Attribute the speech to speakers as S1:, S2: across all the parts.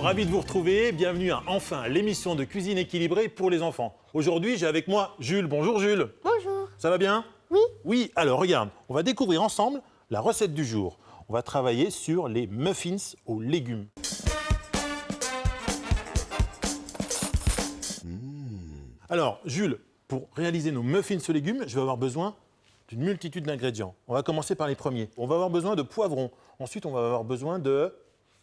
S1: ravi de vous retrouver. Bienvenue à Enfin, l'émission de cuisine équilibrée pour les enfants. Aujourd'hui, j'ai avec moi Jules. Bonjour Jules.
S2: Bonjour.
S1: Ça va bien?
S2: Oui.
S1: Oui, alors regarde, on va découvrir ensemble la recette du jour. On va travailler sur les muffins aux légumes. Alors Jules, pour réaliser nos muffins aux légumes, je vais avoir besoin d'une multitude d'ingrédients. On va commencer par les premiers. On va avoir besoin de poivrons. Ensuite, on va avoir besoin de...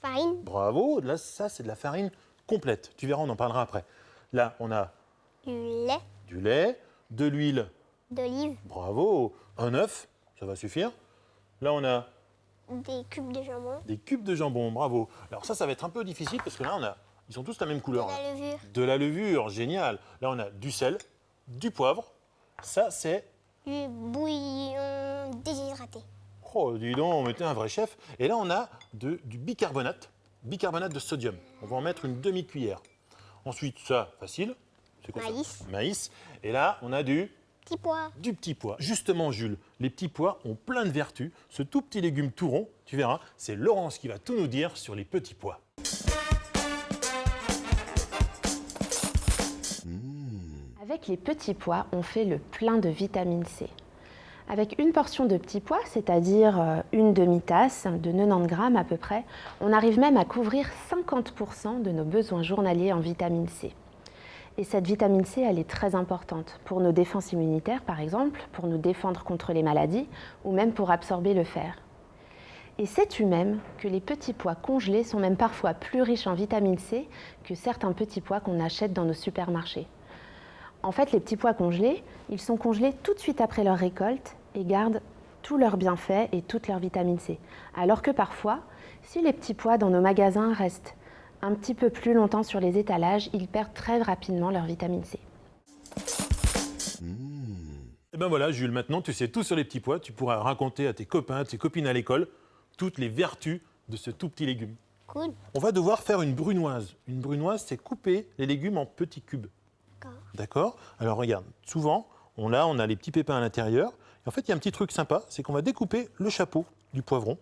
S2: Farine.
S1: Bravo, là, ça, c'est de la farine complète. Tu verras, on en parlera après. Là, on a
S2: Du lait.
S1: de l'huile.
S2: D'olive.
S1: Bravo. Un œuf, ça va suffire. Là, on a
S2: Des cubes de jambon.
S1: des cubes de jambon. Bravo. Alors ça va être un peu difficile parce que là, ils sont tous la même
S2: De
S1: couleur.
S2: la levure.
S1: De la levure, génial. Là, on a du sel, du poivre. Ça, c'est...
S2: Du bouillon déshydraté.
S1: Oh, dis donc, on mettait un vrai chef. Et là, on a du bicarbonate de sodium. On va en mettre une demi-cuillère. Ensuite, ça, facile. C'est quoi
S2: Maïs.
S1: ça? Maïs. Et là, on a du
S2: Petit pois.
S1: Justement, Jules, les petits pois ont plein de vertus. Ce tout petit légume tout rond, tu verras, c'est Laurence qui va tout nous dire sur les petits pois.
S3: Avec les petits pois, on fait le plein de vitamine C. Avec une portion de petits pois, c'est-à-dire une demi-tasse de 90 grammes à peu près, on arrive même à couvrir 50% de nos besoins journaliers en vitamine C. Et cette vitamine C, elle est très importante pour nos défenses immunitaires, par exemple, pour nous défendre contre les maladies ou même pour absorber le fer. Et sais-tu même que les petits pois congelés sont même parfois plus riches en vitamine C que certains petits pois qu'on achète dans nos supermarchés? En fait, les petits pois congelés, ils sont congelés tout de suite après leur récolte et gardent tous leurs bienfaits et toute leur vitamine C. Alors que parfois, si les petits pois dans nos magasins restent un petit peu plus longtemps sur les étalages, ils perdent très rapidement leur vitamine C.
S1: Et ben voilà, Jules, maintenant tu sais tout sur les petits pois. Tu pourras raconter à tes copains, à tes copines à l'école, toutes les vertus de ce tout petit légume.
S2: Cool.
S1: On va devoir faire une brunoise. Une brunoise, c'est couper les légumes en petits cubes.
S2: D'accord.
S1: D'accord? Alors regarde, souvent, on a les petits pépins à l'intérieur. Et en fait, il y a un petit truc sympa, c'est qu'on va découper le chapeau du poivron.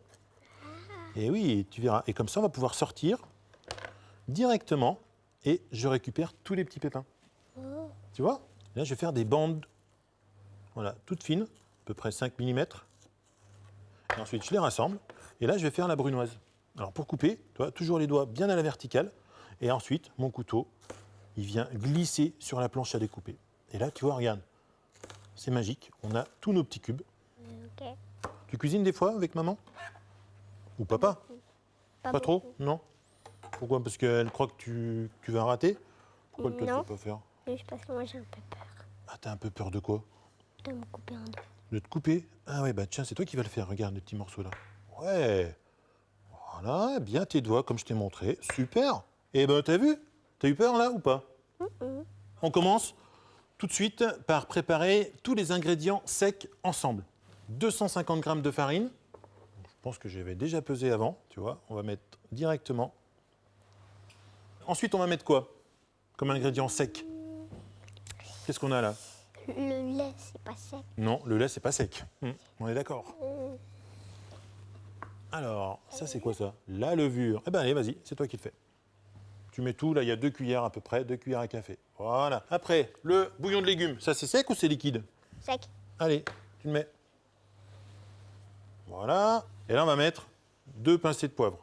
S1: Et oui, tu verras. Et comme ça, on va pouvoir sortir directement et je récupère tous les petits pépins. Tu vois? Là, je vais faire des bandes, voilà, toutes fines, à peu près 5 mm. Et ensuite, je les rassemble. Et là, je vais faire la brunoise. Alors, pour couper, tu vois, toujours les doigts bien à la verticale. Et ensuite, mon couteau, il vient glisser sur la planche à découper. Et là, tu vois, regarde, c'est magique. On a tous nos petits cubes.
S2: Ok.
S1: Tu cuisines des fois avec maman? Ou papa? Pas trop?
S2: beaucoup.
S1: Non? Pourquoi? Parce qu'elle croit que tu vas rater? Pourquoi toi, tu ne
S2: Non.
S1: veux pas faire?
S2: Juste parce que moi j'ai un peu peur
S1: Ah, t'as un peu peur de quoi?
S2: de me couper en deux.
S1: De te couper? Ah ouais, bah tiens, c'est toi qui vas le faire. Regarde les petits morceaux là. Ouais. Voilà, bien tes doigts comme je t'ai montré. Super. Et ben, t'as vu? T'as eu peur là ou pas? On commence tout de suite par préparer tous les ingrédients secs ensemble. 250 g de farine. Je pense que j'avais déjà pesé avant, tu vois. On va mettre directement. Ensuite, on va mettre quoi comme ingrédient sec? Qu'est-ce qu'on a là?
S2: Le lait, c'est pas sec.
S1: Non, le lait, c'est pas sec. On est d'accord. Alors, ça, c'est quoi ça? La levure. Eh ben, allez, vas-y, c'est toi qui le fais. Tu mets tout, là, il y a 2 cuillères à peu près, 2 cuillères à café. Voilà. Après, le bouillon de légumes, ça, c'est sec ou c'est liquide?
S2: Sec.
S1: Allez, tu le mets. Voilà. Et là, on va mettre 2 pincées de poivre.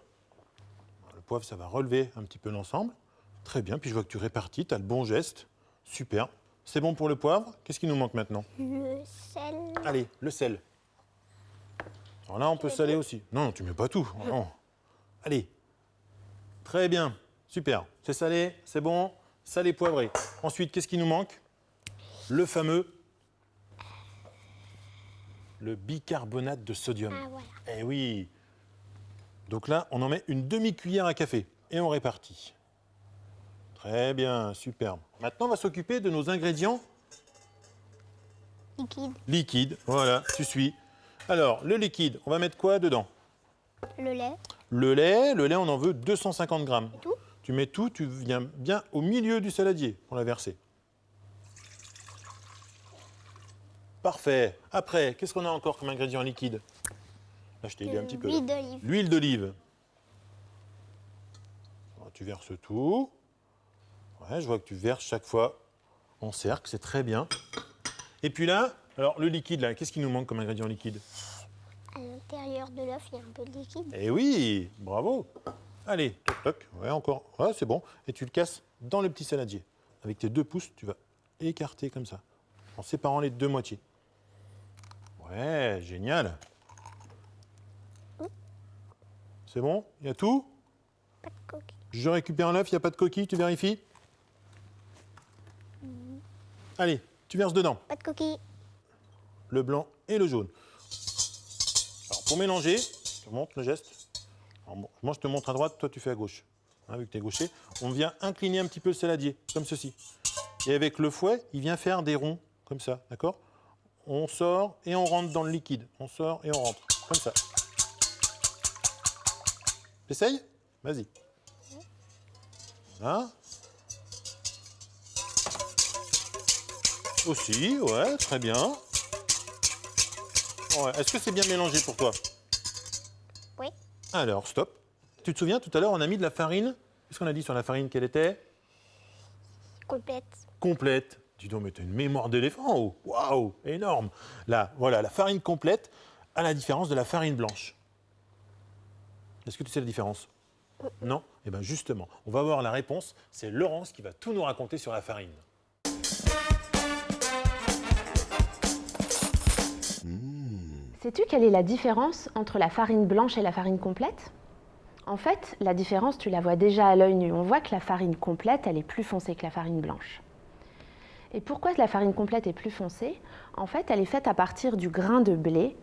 S1: Le poivre, ça va relever un petit peu l'ensemble. Très bien, puis je vois que tu répartis, tu as le bon geste. Super. C'est bon pour le poivre. Qu'est-ce qui nous manque maintenant?
S2: Le sel.
S1: Allez, le sel. Alors là, on peut saler aussi. Non, tu mets pas tout. Non. Allez. Très bien. Super. C'est salé, c'est bon. Salé, poivré. Ensuite, qu'est-ce qui nous manque? Le fameux... le bicarbonate de sodium.
S2: Ah voilà.
S1: Eh oui. Donc là, on en met une demi-cuillère à café. Et on répartit. Très bien, superbe. Maintenant, on va s'occuper de nos ingrédients
S2: Liquide.
S1: liquides. Voilà, tu suis. Alors, le liquide, on va mettre quoi dedans?
S2: Le lait.
S1: Le lait, on en veut 250 grammes.
S2: Tout.
S1: Tu mets tout, tu viens bien au milieu du saladier pour la verser. Parfait. Après, qu'est-ce qu'on a encore comme ingrédient liquide? Là, je t'ai aidé un petit peu.
S2: L'huile d'olive.
S1: L'huile d'olive. Alors, tu verses tout. Ouais, je vois que tu verses chaque fois en cercle, c'est très bien. Et puis là, alors le liquide, là, qu'est-ce qui nous manque comme ingrédient liquide?
S2: À l'intérieur de l'œuf, il y a un peu de liquide.
S1: Eh oui, bravo. Allez, toc toc, ouais, encore. Ouais, c'est bon. Et tu le casses dans le petit saladier. Avec tes 2 pouces, tu vas écarter comme ça, en séparant les 2 moitiés. Ouais, génial. C'est bon? Il y a tout?
S2: Pas de coquille.
S1: Je récupère l'œuf, il n'y a pas de coquille, tu vérifies? Allez, tu verses dedans
S2: Pas de coquille.
S1: le blanc et le jaune. Alors pour mélanger, je te montre le geste. Alors, bon, moi je te montre à droite, toi tu fais à gauche. Hein, vu que tu es gaucher, on vient incliner un petit peu le saladier, comme ceci. Et avec le fouet, il vient faire des ronds, comme ça, d'accord? On sort et on rentre dans le liquide. On sort et on rentre, comme ça. T'essayes? Vas-y. Voilà. Aussi, ouais, très bien. Ouais, est-ce que c'est bien mélangé pour toi?
S2: Oui.
S1: Alors, stop. Tu te souviens, tout à l'heure, on a mis de la farine. Qu'est-ce qu'on a dit sur la farine qu'elle était?
S2: Complète.
S1: Complète. Dis donc, mais t'as une mémoire d'éléphant. Oh. Waouh, énorme. Là, voilà, la farine complète, à la différence de la farine blanche. Est-ce que tu sais la différence? Non? Eh bien, justement, on va voir la réponse. C'est Laurence qui va tout nous raconter sur la farine.
S3: Sais-tu quelle est la différence entre la farine blanche et la farine complète? En fait, la différence, tu la vois déjà à l'œil nu. On voit que la farine complète, elle est plus foncée que la farine blanche. Et pourquoi la farine complète est plus foncée? En fait, elle est faite à partir du grain de blé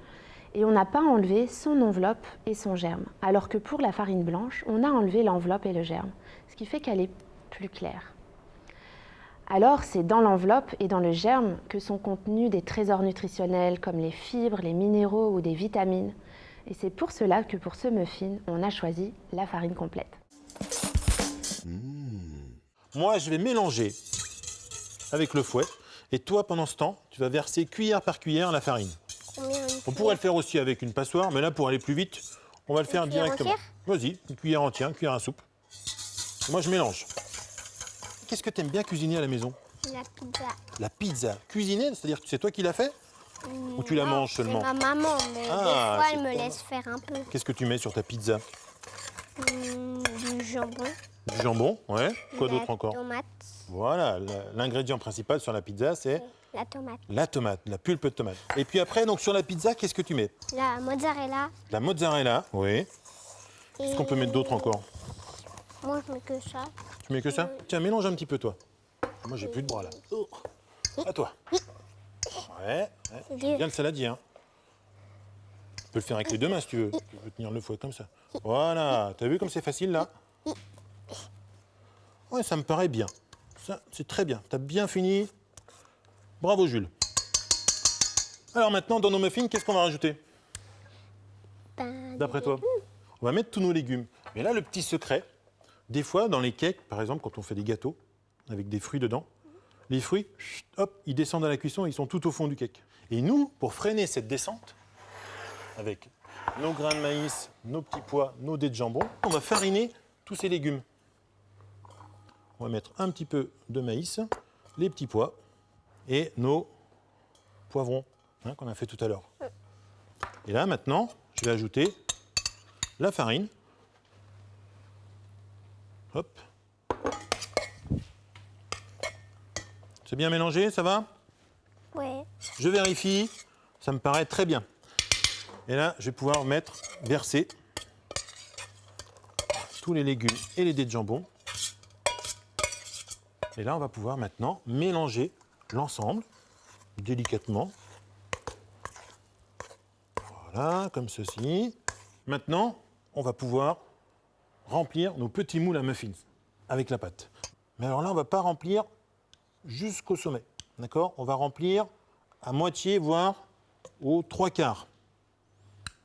S3: et on n'a pas enlevé son enveloppe et son germe. Alors que pour la farine blanche, on a enlevé l'enveloppe et le germe, ce qui fait qu'elle est plus claire. Alors, c'est dans l'enveloppe et dans le germe que sont contenus des trésors nutritionnels comme les fibres, les minéraux ou des vitamines. Et c'est pour cela que pour ce muffin, on a choisi la farine complète.
S1: Moi, je vais mélanger avec le fouet. Et toi, pendant ce temps, tu vas verser cuillère par cuillère la farine.
S2: Combien une
S1: On pourrait le faire aussi avec une passoire, mais là, pour aller plus vite, on va le faire
S2: cuillère
S1: directement.
S2: entière?
S1: Vas-y, une cuillère entière, une cuillère à soupe. Moi, je mélange. Qu'est-ce que tu aimes bien cuisiner à la maison?
S2: La pizza.
S1: La pizza. Cuisiner, c'est-à-dire que c'est toi qui l'as fait? Ou tu la
S2: Non,
S1: manges seulement?
S2: C'est ma maman, mais
S1: Ah,
S2: des fois,
S1: c'est
S2: elle me
S1: ton
S2: laisse faire un peu.
S1: Qu'est-ce que tu mets sur ta pizza?
S2: Du jambon.
S1: Du jambon, ouais. Quoi
S2: la
S1: d'autre encore?
S2: Tomate.
S1: Voilà, l'ingrédient principal sur la pizza, c'est
S2: La tomate.
S1: la tomate, la pulpe de tomate. Et puis après, donc sur la pizza, qu'est-ce que tu mets?
S2: La mozzarella.
S1: La mozzarella, oui. Qu'est-ce qu'on peut mettre d'autre encore?
S2: Moi, je mets que ça.
S1: Tu mets que ça? Tiens, mélange un petit peu, toi. Moi, j'ai plus de bras, là. Oh. À toi. Ouais,
S2: C'est
S1: bien
S2: dur.
S1: le saladier, hein. Tu peux le faire avec les 2 mains, si tu veux. Tu peux tenir le fouet comme ça. Voilà, t'as vu comme c'est facile, là? Ouais, ça me paraît bien. Ça, c'est très bien. T'as bien fini. Bravo, Jules. Alors maintenant, dans nos muffins, qu'est-ce qu'on va rajouter?
S2: Ben,
S1: D'après toi? On va mettre tous nos légumes. Mais là, le petit secret, des fois, dans les cakes, par exemple, quand on fait des gâteaux avec des fruits dedans, les fruits, chut, hop, ils descendent à la cuisson, ils sont tout au fond du cake. Et nous, pour freiner cette descente, avec nos grains de maïs, nos petits pois, nos dés de jambon, on va fariner tous ces légumes. On va mettre un petit peu de maïs, les petits pois et nos poivrons hein, qu'on a fait tout à l'heure. Et là, maintenant, je vais ajouter la farine. Hop. C'est bien mélangé, ça va?
S2: ouais.
S1: Je vérifie, ça me paraît très bien. Et là, je vais pouvoir verser tous les légumes et les dés de jambon. Et là, on va pouvoir maintenant mélanger l'ensemble délicatement. Voilà, comme ceci. Maintenant, on va pouvoir remplir nos petits moules à muffins avec la pâte. Mais alors là, on ne va pas remplir jusqu'au sommet. D'accord? On va remplir à moitié, voire aux 3/4.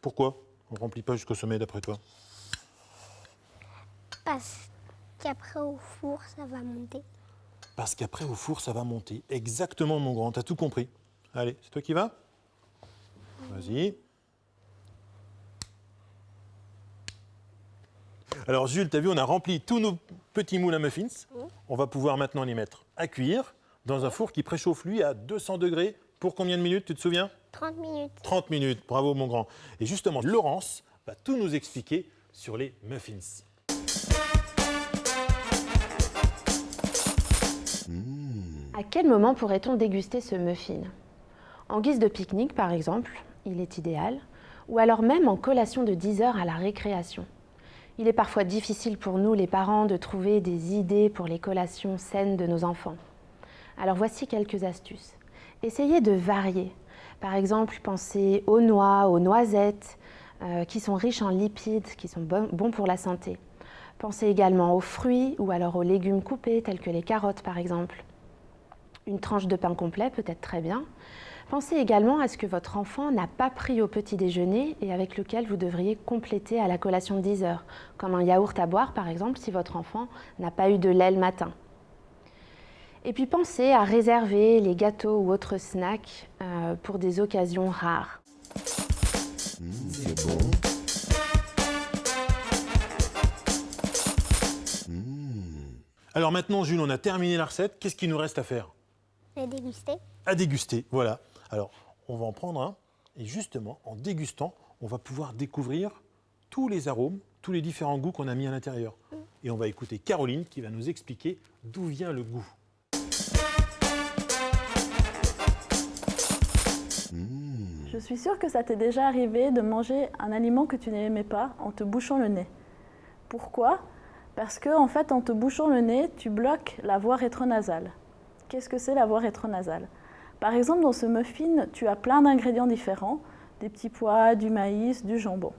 S1: Pourquoi on ne remplit pas jusqu'au sommet d'après toi?
S2: Parce qu'après, au four, ça va monter.
S1: Parce qu'après, au four, ça va monter. Exactement, mon grand, t'as tout compris. Allez, c'est toi qui vas? Vas-y. Alors Jules, tu as vu, on a rempli tous nos petits moules à muffins. On va pouvoir maintenant les mettre à cuire dans un four qui préchauffe, lui, à 200 degrés. Pour combien de minutes, tu te souviens?
S2: 30 minutes.
S1: 30 minutes, bravo mon grand. Et justement, Laurence va tout nous expliquer sur les muffins.
S3: À quel moment pourrait-on déguster ce muffin? En guise de pique-nique, par exemple, il est idéal, ou alors même en collation de 10 heures à la récréation. Il est parfois difficile pour nous, les parents, de trouver des idées pour les collations saines de nos enfants. Alors voici quelques astuces. Essayez de varier. Par exemple, pensez aux noix, aux noisettes, qui sont riches en lipides, qui sont bons pour la santé. Pensez également aux fruits ou alors aux légumes coupés, tels que les carottes par exemple. Une tranche de pain complet peut être très bien. Pensez également à ce que votre enfant n'a pas pris au petit déjeuner et avec lequel vous devriez compléter à la collation de 10 heures, comme un yaourt à boire par exemple si votre enfant n'a pas eu de lait le matin. Et puis pensez à réserver les gâteaux ou autres snacks pour des occasions rares.
S4: C'est bon.
S1: Alors maintenant, Jules, on a terminé la recette. Qu'est-ce qu'il nous reste à faire?
S2: Et déguster.
S1: À déguster, voilà. Alors, on va en prendre un. Et justement, en dégustant, on va pouvoir découvrir tous les arômes, tous les différents goûts qu'on a mis à l'intérieur. Et on va écouter Caroline qui va nous expliquer d'où vient le goût.
S5: Je suis sûre que ça t'est déjà arrivé de manger un aliment que tu n'aimais pas en te bouchant le nez. Pourquoi? Parce que, en fait, en te bouchant le nez, tu bloques la voie rétronasale. Qu'est-ce que c'est la voie rétronasale? Par exemple, dans ce muffin, tu as plein d'ingrédients différents, des petits pois, du maïs, du jambon.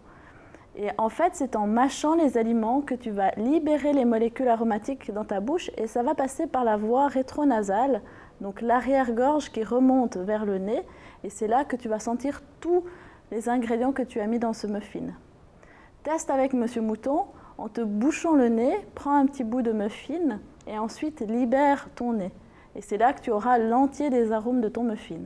S5: Et en fait, c'est en mâchant les aliments que tu vas libérer les molécules aromatiques dans ta bouche et ça va passer par la voie rétronasale, donc l'arrière-gorge qui remonte vers le nez. Et c'est là que tu vas sentir tous les ingrédients que tu as mis dans ce muffin. Teste avec Monsieur Mouton, en te bouchant le nez, prends un petit bout de muffin et ensuite libère ton nez. Et c'est là que tu auras l'entier des arômes de ton muffin.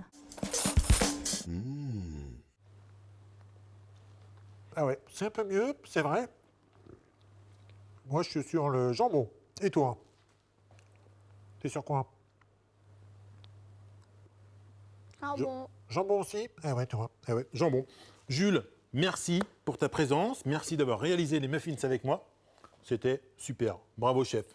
S4: Ah ouais, c'est un peu mieux, c'est vrai. Moi, je suis sur le jambon. Et toi? T'es sur quoi?
S2: Ah bon.
S4: Jambon aussi? Ah ouais, toi. Ah ouais.
S1: Jambon. Jules, merci pour ta présence. Merci d'avoir réalisé les muffins avec moi. C'était super. Bravo, chef.